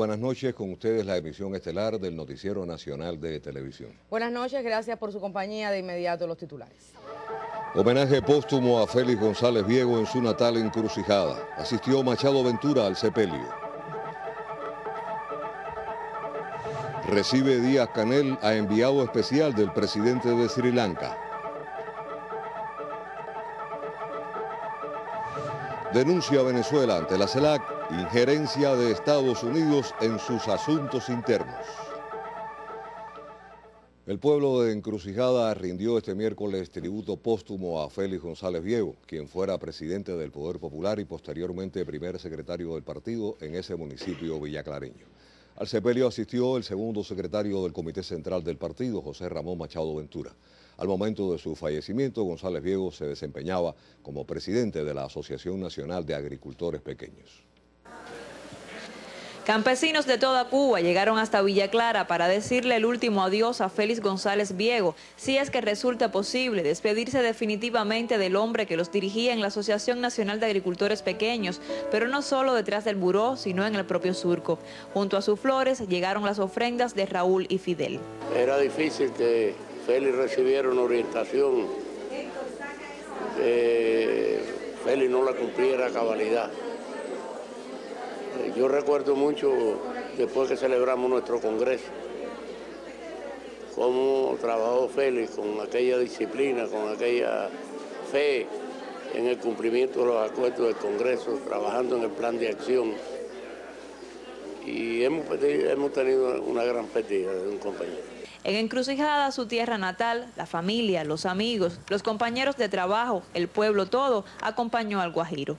buenas noches. Con ustedes la emisión estelar del Noticiero Nacional de Televisión. Buenas noches, gracias por su compañía. De inmediato los titulares. Homenaje póstumo a Félix González Viego en su natal Encrucijada. Asistió Machado Ventura al sepelio. Recibe Díaz-Canel a enviado especial del presidente de Sri Lanka. Denuncia a Venezuela ante la CELAC injerencia de Estados Unidos en sus asuntos internos. El pueblo de Encrucijada rindió este miércoles tributo póstumo a Félix González Viego, quien fuera presidente del Poder Popular y posteriormente primer secretario del partido en ese municipio villaclareño. Al sepelio asistió el segundo secretario del Comité Central del partido, José Ramón Machado Ventura. Al momento de su fallecimiento, González Viego se desempeñaba como presidente de la Asociación Nacional de Agricultores Pequeños. Campesinos de toda Cuba llegaron hasta Villa Clara para decirle el último adiós a Félix González Viego, si es que resulta posible despedirse definitivamente del hombre que los dirigía en la Asociación Nacional de Agricultores Pequeños, pero no solo detrás del buró, sino en el propio surco. Junto a sus flores llegaron las ofrendas de Raúl y Fidel. Era difícil que Félix recibiera una orientación, Félix no la cumpliera a cabalidad. Yo recuerdo mucho, después que celebramos nuestro congreso, cómo trabajó Félix con aquella disciplina, con aquella fe en el cumplimiento de los acuerdos del congreso, trabajando en el plan de acción. Y hemos tenido una gran pérdida de un compañero. En Encrucijada, su tierra natal, la familia, los amigos, los compañeros de trabajo, el pueblo todo, acompañó al guajiro.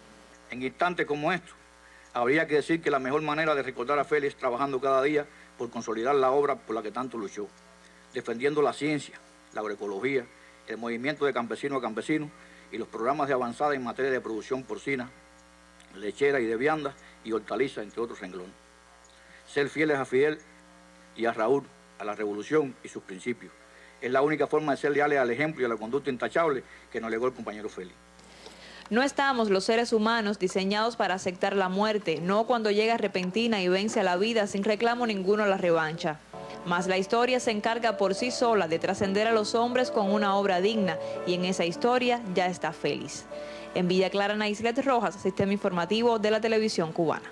En instantes como estos, habría que decir que la mejor manera de recordar a Félix trabajando cada día por consolidar la obra por la que tanto luchó, defendiendo la ciencia, la agroecología, el movimiento de campesino a campesino y los programas de avanzada en materia de producción porcina, lechera y de viandas y hortalizas, entre otros renglones. Ser fieles a Fidel y a Raúl, a la revolución y sus principios. Es la única forma de ser leales al ejemplo y a la conducta intachable que nos legó el compañero Félix. No estamos los seres humanos diseñados para aceptar la muerte, no cuando llega repentina y vence a la vida sin reclamo ninguno a la revancha. Mas la historia se encarga por sí sola de trascender a los hombres con una obra digna, y en esa historia ya está Félix. En Villa Clara, Naislet Rojas, Sistema Informativo de la Televisión Cubana.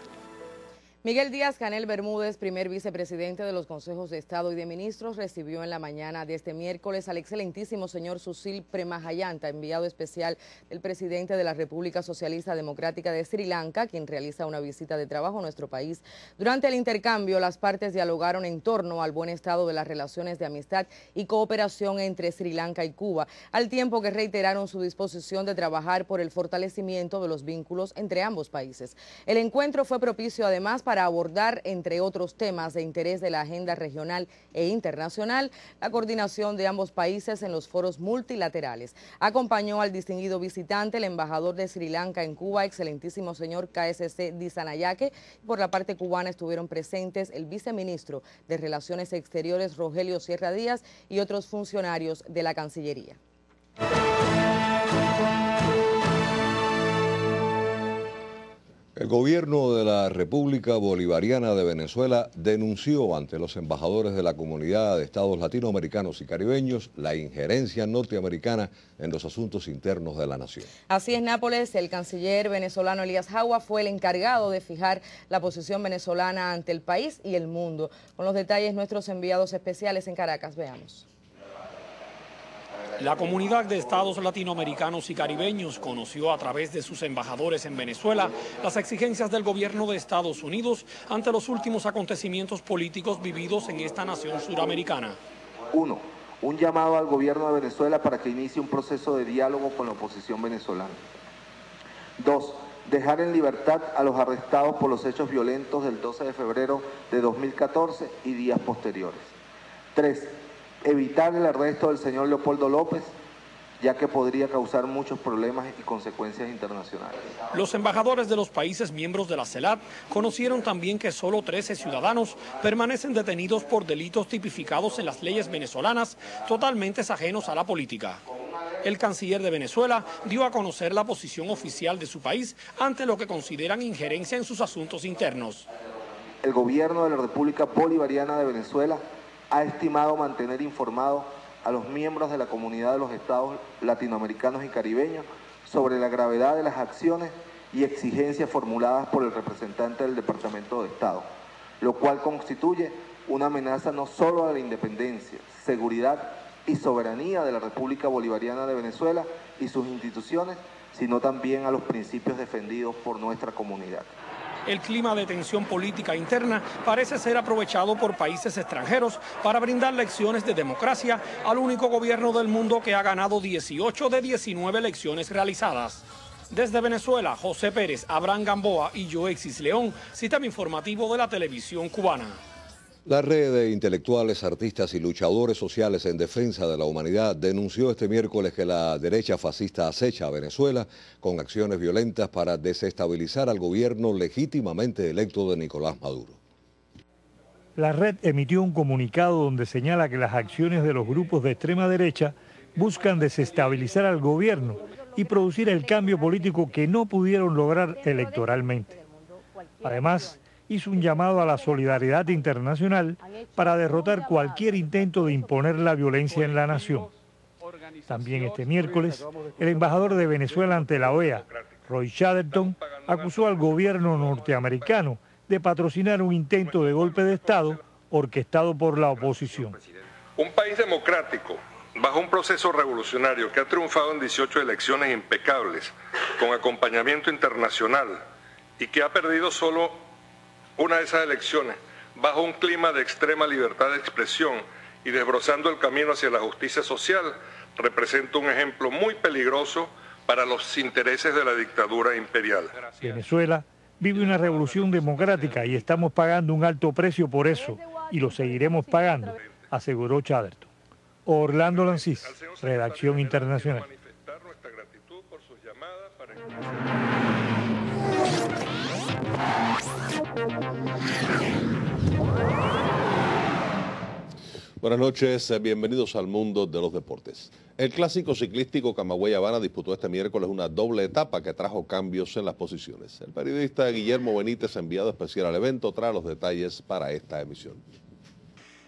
Miguel Díaz-Canel Bermúdez, primer vicepresidente de los Consejos de Estado y de Ministros, recibió en la mañana de este miércoles al excelentísimo señor Susil Premahayanta, enviado especial del presidente de la República Socialista Democrática de Sri Lanka, quien realiza una visita de trabajo a nuestro país. Durante el intercambio, las partes dialogaron en torno al buen estado de las relaciones de amistad y cooperación entre Sri Lanka y Cuba, al tiempo que reiteraron su disposición de trabajar por el fortalecimiento de los vínculos entre ambos países. El encuentro fue propicio además para abordar, entre otros temas de interés de la agenda regional e internacional, la coordinación de ambos países en los foros multilaterales. Acompañó al distinguido visitante el embajador de Sri Lanka en Cuba, excelentísimo señor KSC Disanayake. Por la parte cubana estuvieron presentes el viceministro de Relaciones Exteriores, Rogelio Sierra Díaz, y otros funcionarios de la Cancillería. El gobierno de la República Bolivariana de Venezuela denunció ante los embajadores de la Comunidad de Estados Latinoamericanos y Caribeños la injerencia norteamericana en los asuntos internos de la nación. Así es, Nápoles, el canciller venezolano Elías Jagua fue el encargado de fijar la posición venezolana ante el país y el mundo. Con los detalles, nuestros enviados especiales en Caracas, veamos. La Comunidad de Estados Latinoamericanos y Caribeños conoció a través de sus embajadores en Venezuela las exigencias del gobierno de Estados Unidos ante los últimos acontecimientos políticos vividos en esta nación suramericana. 1. Un llamado al gobierno de Venezuela para que inicie un proceso de diálogo con la oposición venezolana. 2. Dejar en libertad a los arrestados por los hechos violentos del 12 de febrero de 2014 y días posteriores. 3. Evitar el arresto del señor Leopoldo López, ya que podría causar muchos problemas y consecuencias internacionales. Los embajadores de los países miembros de la CELAC conocieron también que solo 13 ciudadanos permanecen detenidos por delitos tipificados en las leyes venezolanas, totalmente ajenos a la política. El canciller de Venezuela dio a conocer la posición oficial de su país ante lo que consideran injerencia en sus asuntos internos. el gobierno de la República Bolivariana de Venezuela ha estimado mantener informados a los miembros de la comunidad de los estados latinoamericanos y caribeños sobre la gravedad de las acciones y exigencias formuladas por el representante del Departamento de Estado, lo cual constituye una amenaza no solo a la independencia, seguridad y soberanía de la República Bolivariana de Venezuela y sus instituciones, sino también a los principios defendidos por nuestra comunidad. El clima de tensión política interna parece ser aprovechado por países extranjeros para brindar lecciones de democracia al único gobierno del mundo que ha ganado 18 de 19 elecciones realizadas. Desde Venezuela, José Pérez, Abraham Gamboa y Joexis León, sistema informativo de la televisión cubana. La red de intelectuales, artistas y luchadores sociales en defensa de la humanidad denunció este miércoles que la derecha fascista acecha a Venezuela con acciones violentas para desestabilizar al gobierno legítimamente electo de Nicolás Maduro. La red emitió un comunicado donde señala que las acciones de los grupos de extrema derecha buscan desestabilizar al gobierno y producir el cambio político que no pudieron lograr electoralmente. Además, hizo un llamado a la solidaridad internacional para derrotar cualquier intento de imponer la violencia en la nación. También este miércoles, el embajador de Venezuela ante la OEA, Roy Chatterton, acusó al gobierno norteamericano de patrocinar un intento de golpe de Estado orquestado por la oposición. Un país democrático, bajo un proceso revolucionario que ha triunfado en 18 elecciones impecables, con acompañamiento internacional, y que ha perdido solo una de esas elecciones, bajo un clima de extrema libertad de expresión y desbrozando el camino hacia la justicia social, representa un ejemplo muy peligroso para los intereses de la dictadura imperial. Venezuela vive una revolución democrática y estamos pagando un alto precio por eso, y lo seguiremos pagando, aseguró Chatterton. Orlando Lancís, Redacción Internacional. Buenas noches, bienvenidos al mundo de los deportes. El clásico ciclístico Camagüey-Habana disputó este miércoles una doble etapa que trajo cambios en las posiciones. El periodista Guillermo Benítez, enviado especial al evento, trae los detalles para esta emisión.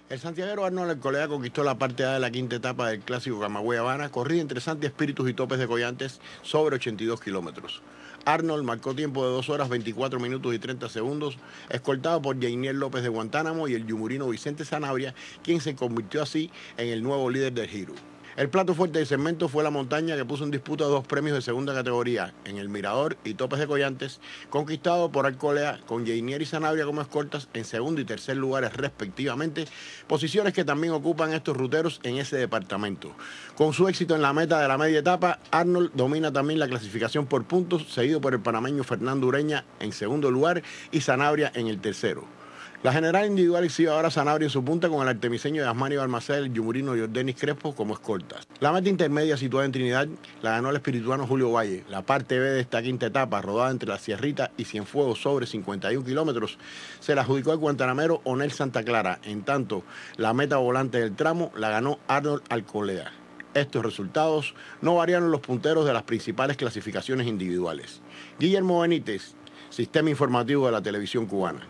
El santiaguero Arnold Alcolea conquistó la parte A de la quinta etapa del clásico Camagüey-Habana, corrida entre Santi Espíritus y Topes de Collantes sobre 82 kilómetros. Arnold marcó tiempo de 2 horas 24 minutos y 30 segundos, escoltado por Jainier López de Guantánamo y el yumurino Vicente Sanabria, quien se convirtió así en el nuevo líder del Giro. El plato fuerte del segmento fue la montaña, que puso en disputa 2 premios de segunda categoría en el Mirador y Topes de Collantes, conquistado por Alcolea con Jainier y Sanabria como escoltas en segundo y tercer lugares respectivamente, posiciones que también ocupan estos ruteros en ese departamento. Con su éxito en la meta de la media etapa, Arnold domina también la clasificación por puntos, seguido por el panameño Fernando Ureña en segundo lugar y Sanabria en el tercero. La general individual exhibe ahora Sanabria en su punta con el artemiseño Yasmani Balmaceda, el yumurino Jordanis Crespo como escoltas. La meta intermedia situada en Trinidad la ganó el espirituano Julio Valle. La parte B de esta quinta etapa, rodada entre La Sierrita y Cienfuegos sobre 51 kilómetros, se la adjudicó el guantanamero Onel Santa Clara. En tanto, la meta volante del tramo la ganó Arnold Alcolea. Estos resultados no variaron los punteros de las principales clasificaciones individuales. Guillermo Benítez, Sistema Informativo de la Televisión Cubana.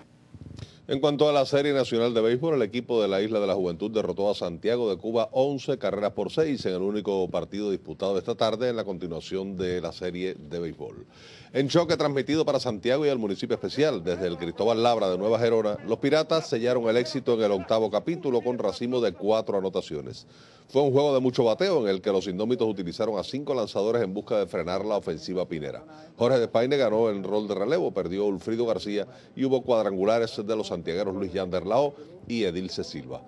En cuanto a la Serie Nacional de Béisbol, el equipo de la Isla de la Juventud derrotó a Santiago de Cuba 11 carreras por 6 en el único partido disputado esta tarde en la continuación de la Serie de Béisbol. En choque transmitido para Santiago y el municipio especial desde el Cristóbal Labra de Nueva Gerona, los Piratas sellaron el éxito en el 8º capítulo con racimo de 4 anotaciones. Fue un juego de mucho bateo en el que los indómitos utilizaron a 5 lanzadores en busca de frenar la ofensiva pinera. Jorge Despaine ganó el rol de relevo, perdió Ulfrido García y hubo cuadrangulares de los santiagueros Luis Yander Lao y Edilce Silva.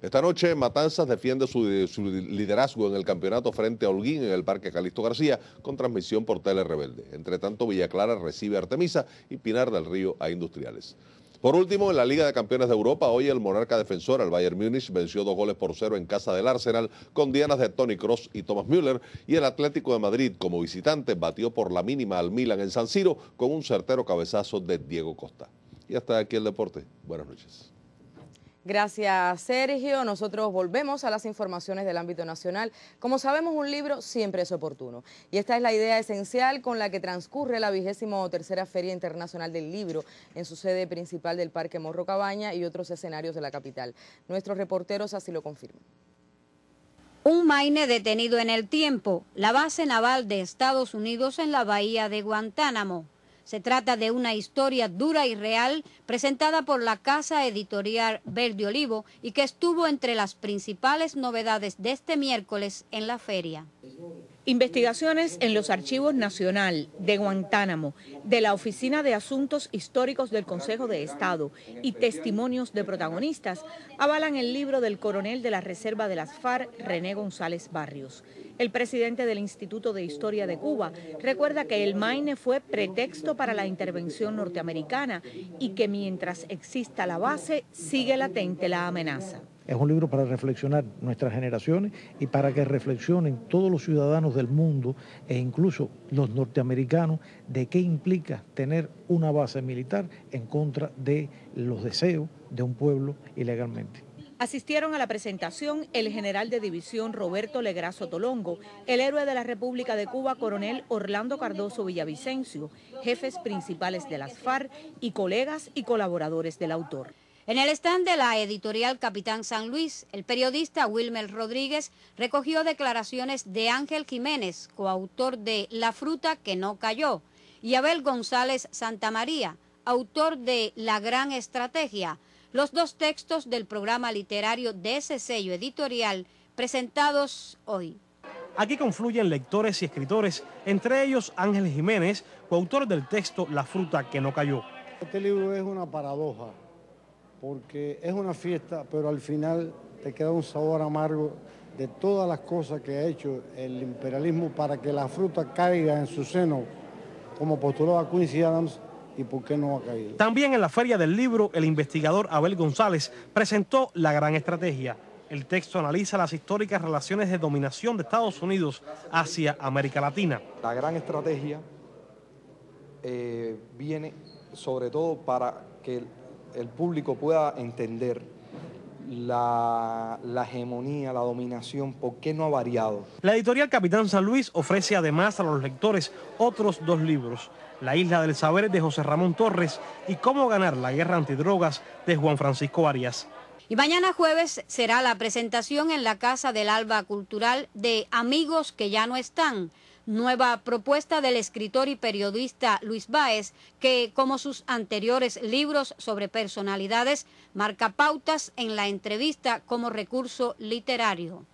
Esta noche Matanzas defiende su liderazgo en el campeonato frente a Holguín en el Parque Calixto García con transmisión por Tele Rebelde. Entre tanto, Villa Clara recibe a Artemisa y Pinar del Río a Industriales. Por último, en la Liga de Campeones de Europa, hoy el monarca defensor, el Bayern Múnich, venció 2-0 en casa del Arsenal con dianas de Toni Kroos y Thomas Müller, y el Atlético de Madrid, como visitante, batió por la mínima al Milan en San Siro con un certero cabezazo de Diego Costa. Y hasta aquí el deporte. Buenas noches. Gracias, Sergio. Nosotros volvemos a las informaciones del ámbito nacional. Como sabemos, un libro siempre es oportuno. Y esta es la idea esencial con la que transcurre la 23ª Feria Internacional del Libro en su sede principal del Parque Morro Cabaña y otros escenarios de la capital. Nuestros reporteros así lo confirman. Un Maine detenido en el tiempo, la base naval de Estados Unidos en la bahía de Guantánamo. Se trata de una historia dura y real presentada por la casa editorial Verde Olivo y que estuvo entre las principales novedades de este miércoles en la feria. Investigaciones en los Archivos Nacional de Guantánamo, de la Oficina de Asuntos Históricos del Consejo de Estado y testimonios de protagonistas avalan el libro del coronel de la Reserva de las FARC, René González Barrios. El presidente del Instituto de Historia de Cuba recuerda que el Maine fue pretexto para la intervención norteamericana y que mientras exista la base sigue latente la amenaza. Es un libro para reflexionar nuestras generaciones y para que reflexionen todos los ciudadanos del mundo e incluso los norteamericanos de qué implica tener una base militar en contra de los deseos de un pueblo ilegalmente. Asistieron a la presentación el general de división Roberto Legrazo Tolongo, el héroe de la República de Cuba, coronel Orlando Cardoso Villavicencio, jefes principales de las FARC y colegas y colaboradores del autor. En el stand de la editorial Capitán San Luis, el periodista Wilmer Rodríguez recogió declaraciones de Ángel Jiménez, coautor de La fruta que no cayó, y Abel González Santamaría, autor de La gran estrategia, los dos textos del programa literario de ese sello editorial presentados hoy. Aquí confluyen lectores y escritores, entre ellos Ángel Jiménez, coautor del texto La fruta que no cayó. Este libro es una paradoja, porque es una fiesta, pero al final te queda un sabor amargo de todas las cosas que ha hecho el imperialismo para que la fruta caiga en su seno, como postulaba Quincy Adams, y por qué no ha caído. También en la Feria del Libro, el investigador Abel González presentó La gran estrategia. El texto analiza las históricas relaciones de dominación de Estados Unidos hacia América Latina. La gran estrategia viene sobre todo para que el público pueda entender la hegemonía, la dominación, por qué no ha variado. La editorial Capitán San Luis ofrece además a los lectores otros dos libros, La isla del saber de José Ramón Torres y Cómo ganar la guerra antidrogas de Juan Francisco Arias. Y mañana jueves será la presentación en la Casa del Alba Cultural de Amigos que ya no están, nueva propuesta del escritor y periodista Luis Báez, que, como sus anteriores libros sobre personalidades, marca pautas en la entrevista como recurso literario.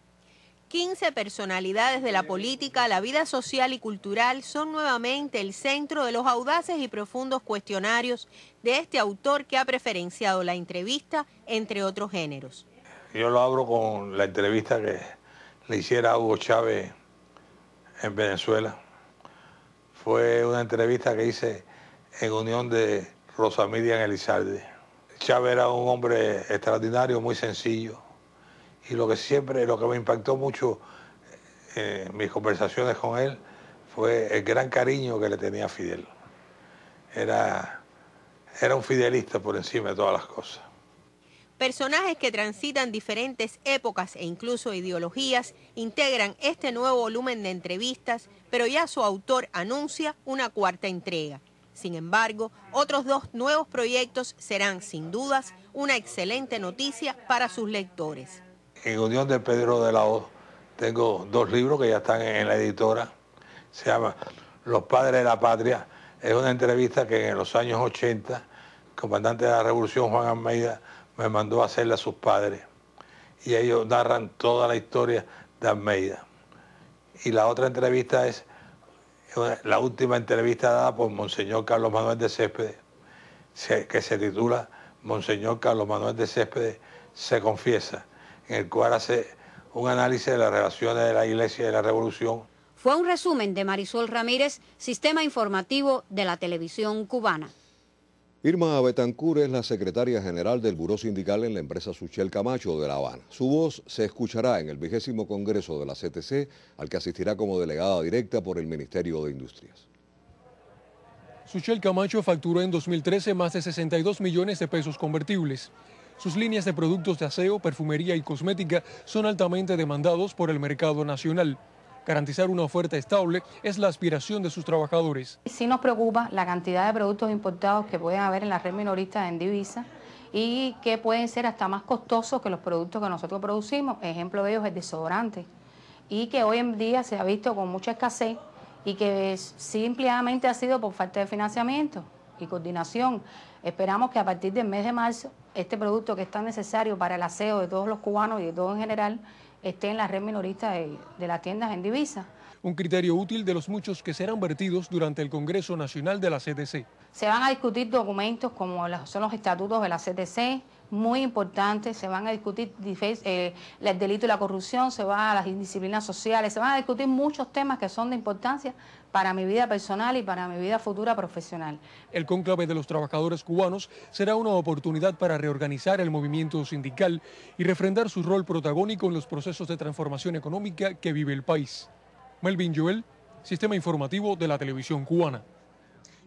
15 personalidades de la política, la vida social y cultural son nuevamente el centro de los audaces y profundos cuestionarios de este autor que ha preferenciado la entrevista entre otros géneros. Yo lo abro con la entrevista que le hiciera a Hugo Chávez en Venezuela. Fue una entrevista que hice en unión de Rosa Miriam Elizalde. Chávez era un hombre extraordinario, muy sencillo. Y lo que me impactó mucho en mis conversaciones con él fue el gran cariño que le tenía a Fidel. Era un fidelista por encima de todas las cosas. Personajes que transitan diferentes épocas e incluso ideologías integran este nuevo volumen de entrevistas, pero ya su autor anuncia una cuarta entrega. Sin embargo, otros dos nuevos proyectos serán, sin dudas, una excelente noticia para sus lectores. En unión de Pedro de la Hoz tengo dos libros que ya están en la editora. Se llama Los Padres de la Patria. Es una entrevista que en los años 80, el comandante de la Revolución, Juan Almeida, me mandó a hacerle a sus padres. Y ellos narran toda la historia de Almeida. Y la otra entrevista es la última entrevista dada por Monseñor Carlos Manuel de Céspedes, que se titula Monseñor Carlos Manuel de Céspedes se confiesa, en el cual hace un análisis de las relaciones de la Iglesia y de la Revolución. Fue un resumen de Marisol Ramírez, Sistema Informativo de la Televisión Cubana. Irma Betancur es la secretaria general del Buró Sindical en la empresa Suchel Camacho de La Habana. Su voz se escuchará en el 20º Congreso de la CTC, al que asistirá como delegada directa por el Ministerio de Industrias. Suchel Camacho facturó en 2013 más de 62 millones de pesos convertibles. Sus líneas de productos de aseo, perfumería y cosmética son altamente demandados por el mercado nacional. Garantizar una oferta estable es la aspiración de sus trabajadores. Sí nos preocupa la cantidad de productos importados que pueden haber en la red minorista en divisa y que pueden ser hasta más costosos que los productos que nosotros producimos. Ejemplo de ellos es el desodorante, y que hoy en día se ha visto con mucha escasez y que simplemente ha sido por falta de financiamiento y coordinación. Esperamos que a partir del mes de marzo este producto que es tan necesario para el aseo de todos los cubanos y de todo en general esté en la red minorista de las tiendas en divisa. Un criterio útil de los muchos que serán vertidos durante el Congreso Nacional de la CDC. Se van a discutir documentos como son los estatutos de la CDC, muy importantes. Se van a discutir el delito y la corrupción, se van a las indisciplinas sociales, se van a discutir muchos temas que son de importancia para mi vida personal y para mi vida futura profesional. El cónclave de los trabajadores cubanos será una oportunidad para reorganizar el movimiento sindical y refrendar su rol protagónico en los procesos de transformación económica que vive el país. Melvin Joel, Sistema Informativo de la Televisión Cubana.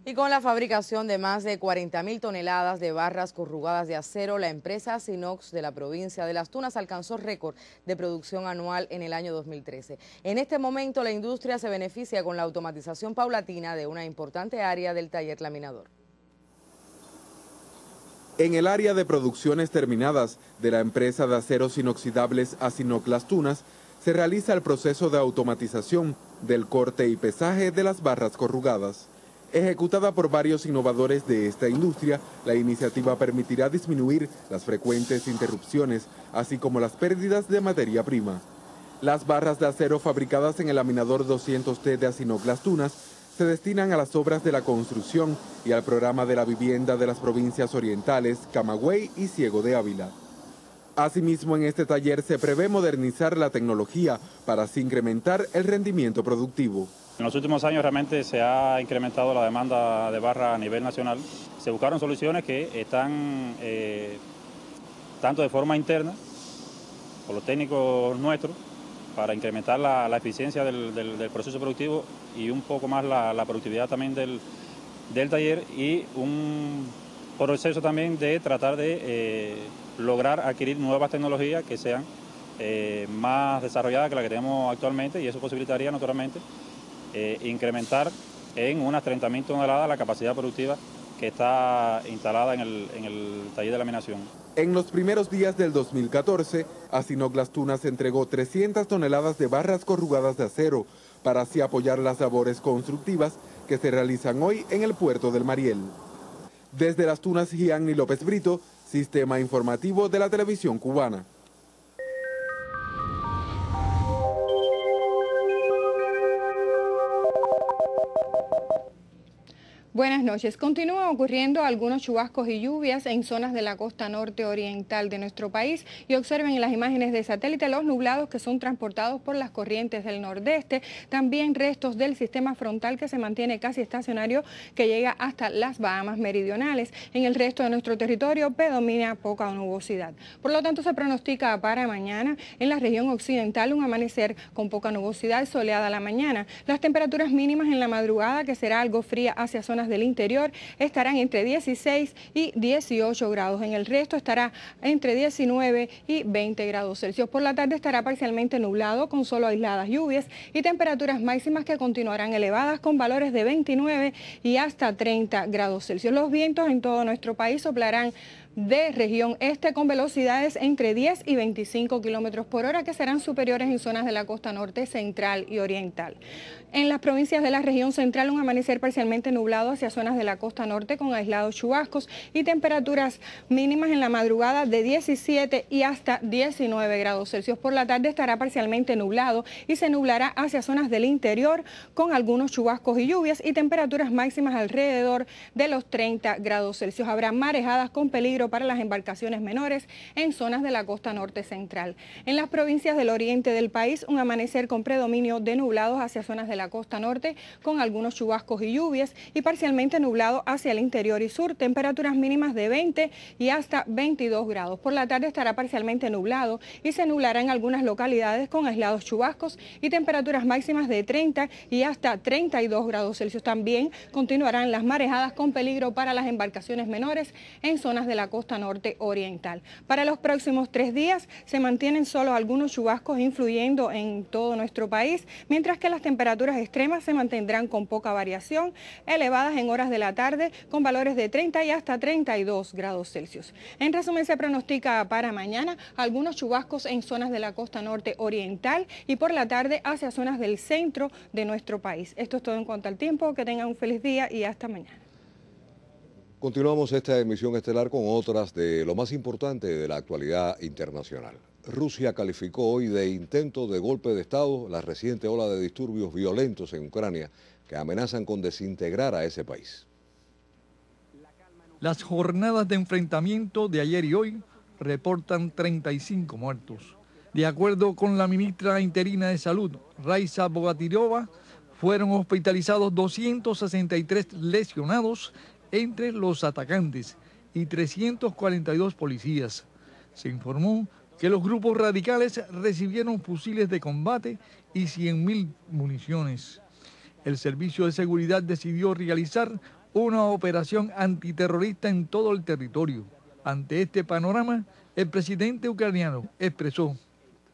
Y con la fabricación de más de 40.000 toneladas de barras corrugadas de acero, la empresa Sinox de la provincia de Las Tunas alcanzó récord de producción anual en el año 2013. En este momento la industria se beneficia con la automatización paulatina de una importante área del taller laminador. En el área de producciones terminadas de la empresa de aceros inoxidables Asinoc Las Tunas, se realiza el proceso de automatización del corte y pesaje de las barras corrugadas. Ejecutada por varios innovadores de esta industria, la iniciativa permitirá disminuir las frecuentes interrupciones, así como las pérdidas de materia prima. Las barras de acero fabricadas en el laminador 200T de Asinoc Las Tunas se destinan a las obras de la construcción y al programa de la vivienda de las provincias orientales, Camagüey y Ciego de Ávila. Asimismo, en este taller se prevé modernizar la tecnología para así incrementar el rendimiento productivo. En los últimos años realmente se ha incrementado la demanda de barra a nivel nacional. Se buscaron soluciones que están tanto de forma interna, por los técnicos nuestros, para incrementar la eficiencia del proceso productivo y un poco más la productividad también del taller, y un proceso también de tratar de lograr adquirir nuevas tecnologías que sean más desarrolladas que las que tenemos actualmente, y eso posibilitaría naturalmente incrementar en unas 30.000 toneladas la capacidad productiva que está instalada en el taller de laminación. En los primeros días del 2014, Asinoc Las Tunas entregó 300 toneladas de barras corrugadas de acero para así apoyar las labores constructivas que se realizan hoy en el puerto del Mariel. Desde Las Tunas, Gianni López Brito, Sistema Informativo de la Televisión Cubana. Buenas noches. Continúan ocurriendo algunos chubascos y lluvias en zonas de la costa norte oriental de nuestro país, y observen en las imágenes de satélite los nublados que son transportados por las corrientes del nordeste, también restos del sistema frontal que se mantiene casi estacionario, que llega hasta las Bahamas meridionales. En el resto de nuestro territorio predomina poca nubosidad. Por lo tanto, se pronostica para mañana en la región occidental un amanecer con poca nubosidad, soleada a la mañana. Las temperaturas mínimas en la madrugada, que será algo fría hacia zonas del interior, estarán entre 16 y 18 grados. En el resto estará entre 19 y 20 grados Celsius. Por la tarde estará parcialmente nublado con solo aisladas lluvias y temperaturas máximas que continuarán elevadas con valores de 29 y hasta 30 grados Celsius. Los vientos en todo nuestro país soplarán de región este con velocidades entre 10 y 25 kilómetros por hora, que serán superiores en zonas de la costa norte, central y oriental. En las provincias de la región central, un amanecer parcialmente nublado hacia zonas de la costa norte con aislados chubascos y temperaturas mínimas en la madrugada de 17 y hasta 19 grados Celsius. Por la tarde estará parcialmente nublado y se nublará hacia zonas del interior con algunos chubascos y lluvias y temperaturas máximas alrededor de los 30 grados Celsius. Habrá marejadas con peligro para las embarcaciones menores en zonas de la costa norte central. En las provincias del oriente del país, un amanecer con predominio de nublados hacia zonas de la costa norte con algunos chubascos y lluvias y parcialmente nublado hacia el interior y sur, temperaturas mínimas de 20 y hasta 22 grados. Por la tarde estará parcialmente nublado y se nublará en algunas localidades con aislados chubascos y temperaturas máximas de 30 y hasta 32 grados Celsius. También continuarán las marejadas con peligro para las embarcaciones menores en zonas de la costa costa norte oriental. Para los próximos 3 días se mantienen solo algunos chubascos influyendo en todo nuestro país, mientras que las temperaturas extremas se mantendrán con poca variación, elevadas en horas de la tarde con valores de 30 y hasta 32 grados Celsius. En resumen, se pronostica para mañana algunos chubascos en zonas de la costa norte oriental y por la tarde hacia zonas del centro de nuestro país. Esto es todo en cuanto al tiempo. Que tengan un feliz día y hasta mañana. Continuamos esta emisión estelar con otras de lo más importante de la actualidad internacional. Rusia calificó hoy de intento de golpe de Estado la reciente ola de disturbios violentos en Ucrania que amenazan con desintegrar a ese país. Las jornadas de enfrentamiento de ayer y hoy reportan 35 muertos. De acuerdo con la ministra interina de Salud, Raisa Bogatirova, fueron hospitalizados 263 lesionados entre los atacantes y 342 policías. Se informó que los grupos radicales recibieron fusiles de combate y 100.000 municiones. El Servicio de Seguridad decidió realizar una operación antiterrorista en todo el territorio. Ante este panorama, el presidente ucraniano expresó: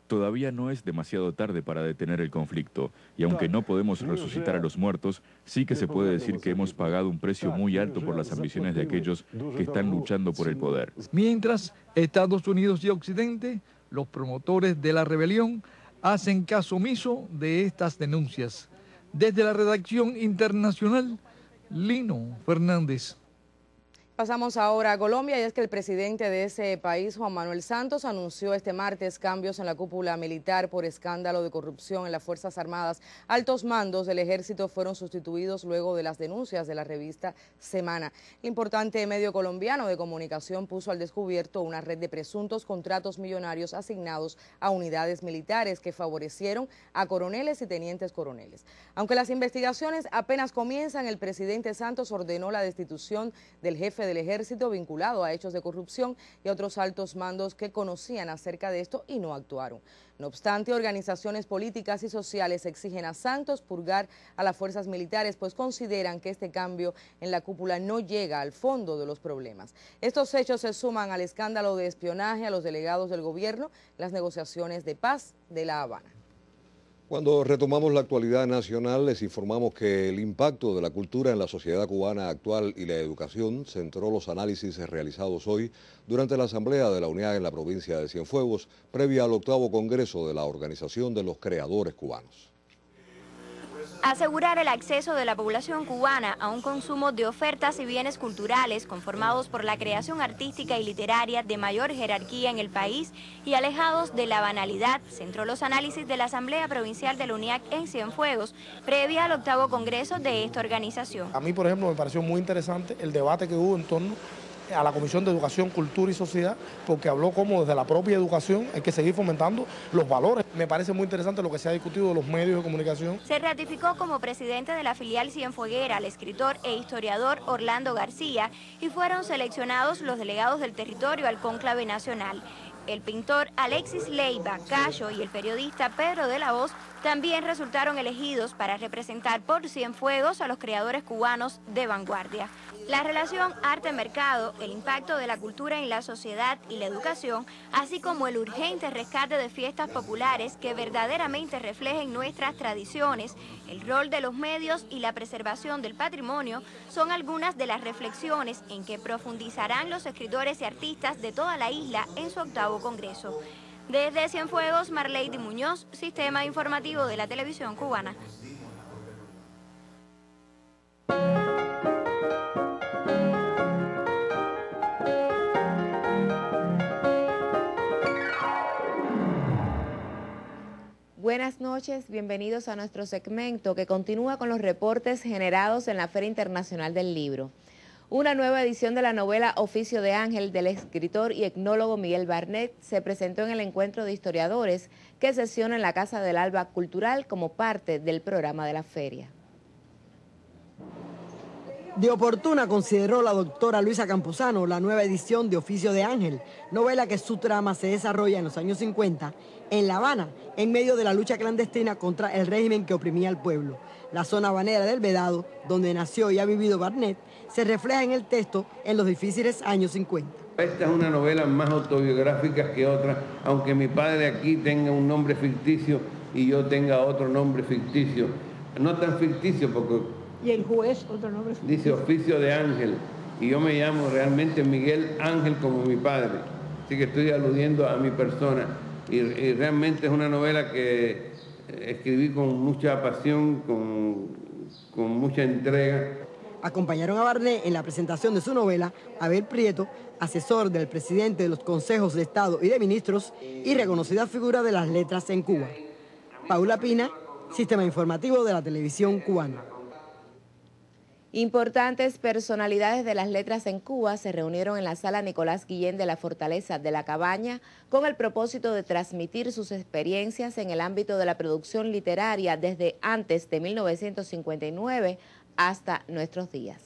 todavía no es demasiado tarde para detener el conflicto, y aunque no podemos resucitar a los muertos, sí que se puede decir que hemos pagado un precio muy alto por las ambiciones de aquellos que están luchando por el poder. Mientras, Estados Unidos y Occidente, los promotores de la rebelión, hacen caso omiso de estas denuncias. Desde la redacción internacional, Lino Fernández. Pasamos ahora a Colombia, y es que el presidente de ese país, Juan Manuel Santos, anunció este martes cambios en la cúpula militar por escándalo de corrupción en las Fuerzas Armadas. Altos mandos del ejército fueron sustituidos luego de las denuncias de la revista Semana. El importante medio colombiano de comunicación puso al descubierto una red de presuntos contratos millonarios asignados a unidades militares que favorecieron a coroneles y tenientes coroneles. Aunque las investigaciones apenas comienzan, el presidente Santos ordenó la destitución del jefe del ejército vinculado a hechos de corrupción y a otros altos mandos que conocían acerca de esto y no actuaron. No obstante, organizaciones políticas y sociales exigen a Santos purgar a las fuerzas militares, pues consideran que este cambio en la cúpula no llega al fondo de los problemas. Estos hechos se suman al escándalo de espionaje a los delegados del gobierno en las negociaciones de paz de La Habana. Cuando retomamos la actualidad nacional, les informamos que el impacto de la cultura en la sociedad cubana actual y la educación centró los análisis realizados hoy durante la Asamblea de la Unidad en la provincia de Cienfuegos, previa al 8º Congreso de la Organización de los Creadores Cubanos. Asegurar el acceso de la población cubana a un consumo de ofertas y bienes culturales conformados por la creación artística y literaria de mayor jerarquía en el país y alejados de la banalidad, centró los análisis de la Asamblea Provincial de la UNIAC en Cienfuegos, previa al 8º Congreso de esta organización. A mí, por ejemplo, me pareció muy interesante el debate que hubo en torno a la Comisión de Educación, Cultura y Sociedad, porque habló cómo desde la propia educación hay que seguir fomentando los valores. Me parece muy interesante lo que se ha discutido de los medios de comunicación. Se ratificó como presidente de la filial cienfueguera al escritor e historiador Orlando García y fueron seleccionados los delegados del territorio al cónclave nacional. El pintor Alexis Leiva Cayo y el periodista Pedro de la Hoz también resultaron elegidos para representar por Cienfuegos a los creadores cubanos de vanguardia. La relación arte-mercado, el impacto de la cultura en la sociedad y la educación, así como el urgente rescate de fiestas populares que verdaderamente reflejen nuestras tradiciones, el rol de los medios y la preservación del patrimonio, son algunas de las reflexiones en que profundizarán los escritores y artistas de toda la isla en su 8º Congreso. Desde Cienfuegos, Marlady Muñoz, Sistema Informativo de la Televisión Cubana. Buenas noches, bienvenidos a nuestro segmento que continúa con los reportes generados en la Feria Internacional del Libro. Una nueva edición de la novela Oficio de Ángel del escritor y etnólogo Miguel Barnett se presentó en el encuentro de historiadores que sesiona en la Casa del Alba Cultural como parte del programa de la feria. De oportuna consideró la doctora Luisa Campuzano la nueva edición de Oficio de Ángel, novela que su trama se desarrolla en los años 50 en La Habana, en medio de la lucha clandestina contra el régimen que oprimía al pueblo. La zona habanera del Vedado, donde nació y ha vivido Barnett, se refleja en el texto en los difíciles años 50. Esta es una novela más autobiográfica que otra, aunque mi padre aquí tenga un nombre ficticio y yo tenga otro nombre ficticio. No tan ficticio porque... ¿Y el juez otro nombre ficticio? Dice Oficio de Ángel, y yo me llamo realmente Miguel Ángel como mi padre. Así que estoy aludiendo a mi persona. Y realmente es una novela que escribí con mucha pasión, con mucha entrega. Acompañaron a Barnet en la presentación de su novela Abel Prieto, asesor del presidente de los consejos de Estado y de ministros y reconocida figura de las letras en Cuba. Paula Pina, Sistema Informativo de la Televisión Cubana. Importantes personalidades de las letras en Cuba se reunieron en la sala Nicolás Guillén de la Fortaleza de la Cabaña con el propósito de transmitir sus experiencias en el ámbito de la producción literaria desde antes de 1959 hasta nuestros días.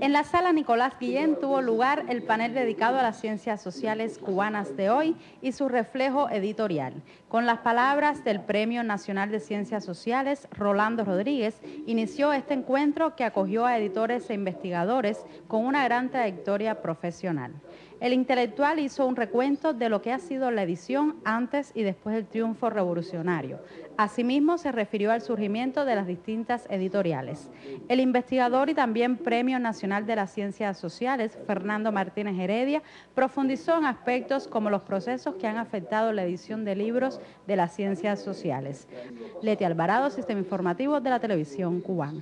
En la sala Nicolás Guillén tuvo lugar el panel dedicado a las ciencias sociales cubanas de hoy y su reflejo editorial. Con las palabras del Premio Nacional de Ciencias Sociales, Rolando Rodríguez, inició este encuentro que acogió a editores e investigadores con una gran trayectoria profesional. El intelectual hizo un recuento de lo que ha sido la edición antes y después del triunfo revolucionario. Asimismo, se refirió al surgimiento de las distintas editoriales. El investigador y también Premio Nacional de las Ciencias Sociales, Fernando Martínez Heredia, profundizó en aspectos como los procesos que han afectado la edición de libros de las ciencias sociales. Leti Alvarado, Sistema Informativo de la Televisión Cubana.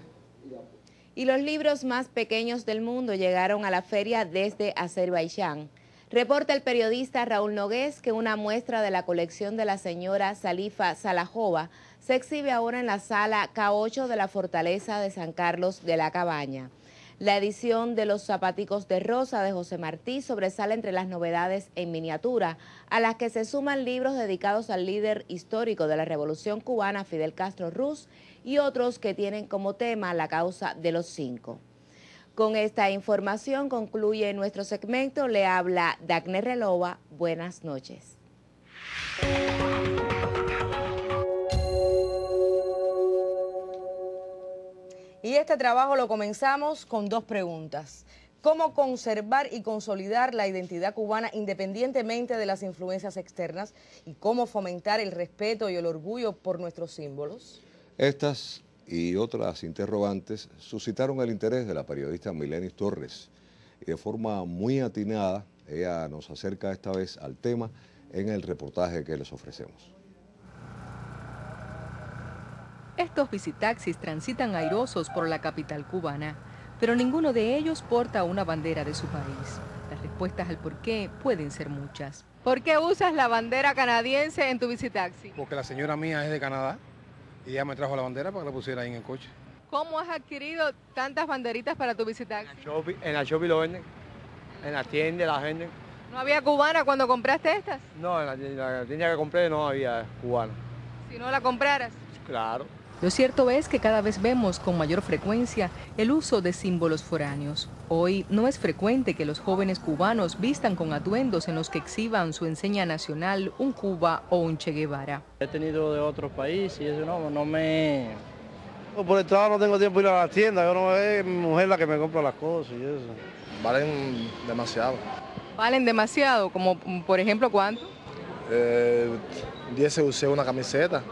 Y los libros más pequeños del mundo llegaron a la feria desde Azerbaiyán. Reporta el periodista Raúl Nogués que una muestra de la colección de la señora Salifa Salajova se exhibe ahora en la sala K8 de la Fortaleza de San Carlos de la Cabaña. La edición de Los Zapaticos de Rosa de José Martí sobresale entre las novedades en miniatura, a las que se suman libros dedicados al líder histórico de la Revolución Cubana, Fidel Castro Ruz, y otros que tienen como tema la causa de los 5. Con esta información concluye nuestro segmento. Le habla Dagner Relova. Buenas noches. Y este trabajo lo comenzamos con dos preguntas. ¿Cómo conservar y consolidar la identidad cubana independientemente de las influencias externas? ¿Y cómo fomentar el respeto y el orgullo por nuestros símbolos? Estas y otras interrogantes suscitaron el interés de la periodista Milenis Torres. Y de forma muy atinada, ella nos acerca esta vez al tema en el reportaje que les ofrecemos. Estos visitaxis transitan airosos por la capital cubana, pero ninguno de ellos porta una bandera de su país. Las respuestas al por qué pueden ser muchas. ¿Por qué usas la bandera canadiense en tu visitaxi? Porque la señora mía es de Canadá y ella me trajo la bandera para que la pusiera ahí en el coche. ¿Cómo has adquirido tantas banderitas para tu visitaxi? En la Shopee lo venden, en la tienda la venden. ¿No había cubana cuando compraste estas? No, en la tienda que compré no había cubana. Si no la compraras. Claro. Lo cierto es que cada vez vemos con mayor frecuencia el uso de símbolos foráneos. Hoy no es frecuente que los jóvenes cubanos vistan con atuendos en los que exhiban su enseña nacional, un Cuba o un Che Guevara. He tenido de otros países y eso no me... Por el trabajo no tengo tiempo de ir a la tienda, yo no es mi mujer la que me compra las cosas y eso. Valen demasiado. ¿Valen demasiado? Como por ejemplo, ¿cuánto? 10 usé una camiseta.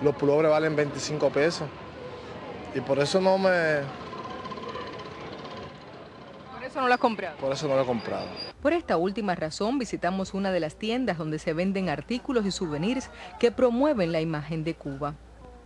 Los pulobres valen 25 pesos y por eso no me... ¿Por eso no lo has comprado? Por eso no lo he comprado. Por esta última razón visitamos una de las tiendas donde se venden artículos y souvenirs que promueven la imagen de Cuba.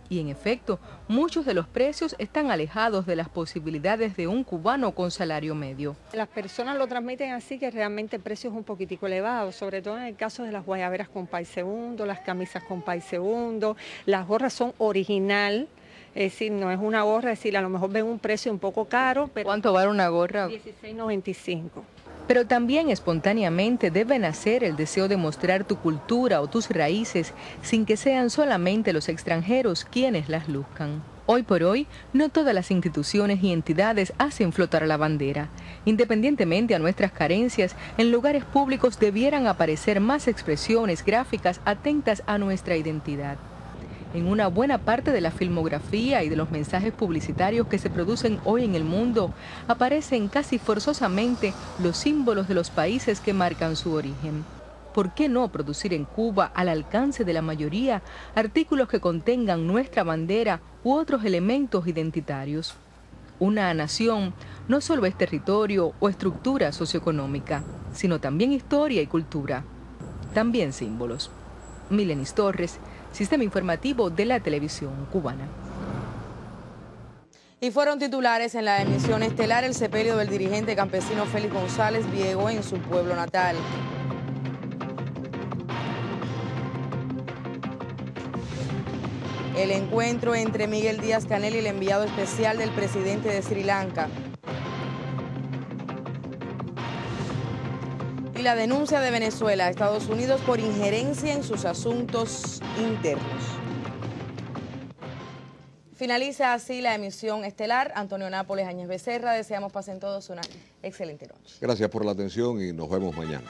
Y en efecto, muchos de los precios están alejados de las posibilidades de un cubano con salario medio. Las personas lo transmiten así que realmente el precio es un poquitico elevado, sobre todo en el caso de las guayaberas con país segundo, las camisas con país segundo, las gorras son original, es decir, no es una gorra, es decir, a lo mejor ven un precio un poco caro. Pero ¿cuánto vale una gorra? $16.95. Pero también espontáneamente debe nacer el deseo de mostrar tu cultura o tus raíces sin que sean solamente los extranjeros quienes las luzcan. Hoy por hoy, no todas las instituciones y entidades hacen flotar la bandera. Independientemente a nuestras carencias, en lugares públicos debieran aparecer más expresiones gráficas atentas a nuestra identidad. En una buena parte de la filmografía y de los mensajes publicitarios que se producen hoy en el mundo, aparecen casi forzosamente los símbolos de los países que marcan su origen. ¿Por qué no producir en Cuba, al alcance de la mayoría, artículos que contengan nuestra bandera u otros elementos identitarios? Una nación no solo es territorio o estructura socioeconómica, sino también historia y cultura. También símbolos. Milenis Torres, Sistema Informativo de la Televisión Cubana. Y fueron titulares en la emisión estelar el sepelio del dirigente campesino Félix González Viego en su pueblo natal. El encuentro entre Miguel Díaz-Canel y el enviado especial del presidente de Sri Lanka. Y la denuncia de Venezuela a Estados Unidos por injerencia en sus asuntos internos. Finaliza así la emisión estelar. Antonio Nápoles, Áñez Becerra, deseamos pasen todos una excelente noche. Gracias por la atención y nos vemos mañana.